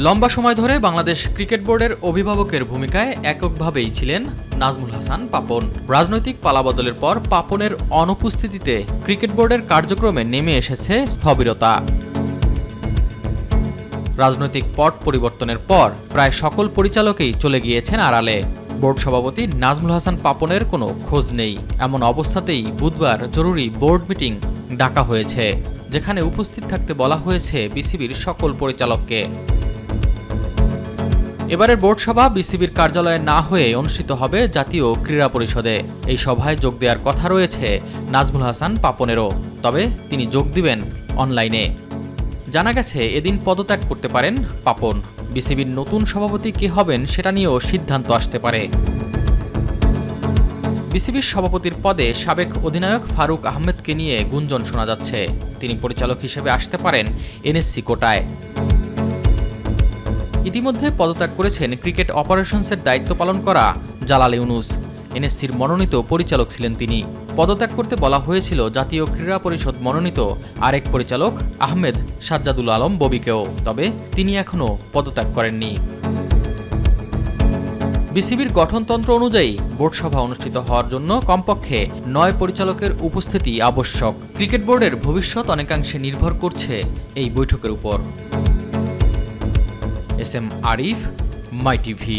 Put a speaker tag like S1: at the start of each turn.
S1: লম্বা সময় ধরে বাংলাদেশ ক্রিকেট বোর্ডের অভিভাবকের ভূমিকায় এককভাবেই ছিলেন নাজমুল হাসান পাপন। রাজনৈতিক পালাবদলের পর পাপনের অনুপস্থিতিতে ক্রিকেট বোর্ডের কার্যক্রমে নেমে এসেছে স্থবিরতা। রাজনৈতিক পট পরিবর্তনের পর প্রায় সকল পরিচালকই চলে গিয়েছেন আড়ালে। বোর্ড সভাপতি নাজমুল হাসান পাপনের কোনো খোঁজ নেই। এমন অবস্থাতেই বুধবার জরুরি বোর্ড মিটিং ডাকা হয়েছে, যেখানে উপস্থিত থাকতে বলা হয়েছে বিসিবির সকল পরিচালককে। এবারের বোর্ড সভা বিসিবির কার্যালয়ে না হয়ে অনুষ্ঠিত হবে জাতীয় ক্রীড়া পরিষদে। এই সভায় যোগ দেওয়ার কথা রয়েছে নাজমুল হাসান পাপনেরও, তবে তিনি যোগ দিবেন অনলাইনে। জানা গেছে এদিন পদত্যাগ করতে পারেন পাপন। বিসিবির নতুন সভাপতি কে হবেন সেটা নিয়েও সিদ্ধান্ত আসতে পারে। বিসিবির সভাপতির পদে সাবেক অধিনায়ক ফারুক আহমেদকে নিয়ে গুঞ্জন শোনা যাচ্ছে। তিনি পরিচালক হিসেবে আসতে পারেন এনএসসি কোটায়। ইতিমধ্যে পদত্যাগ করেছেন ক্রিকেট অপারেশনসের দায়িত্ব পালন করা জালাল ইউনুস। এনএসসির মনোনীত পরিচালক ছিলেন তিনি। পদত্যাগ করতে বলা হয়েছিল জাতীয় ক্রীড়া পরিষদ মনোনীত আরেক পরিচালক আহমেদ সাজ্জাদুল আলম ববিকেও, তবে তিনি এখনও পদত্যাগ করেননি। বিসিবির গঠনতন্ত্র অনুযায়ী বোর্ড সভা অনুষ্ঠিত হওয়ার জন্য কমপক্ষে 9 পরিচালকের উপস্থিতি আবশ্যক। ক্রিকেট বোর্ডের ভবিষ্যৎ অনেকাংশে নির্ভর করছে এই বৈঠকের উপর। এস এম আরিফ, মাই টিভি।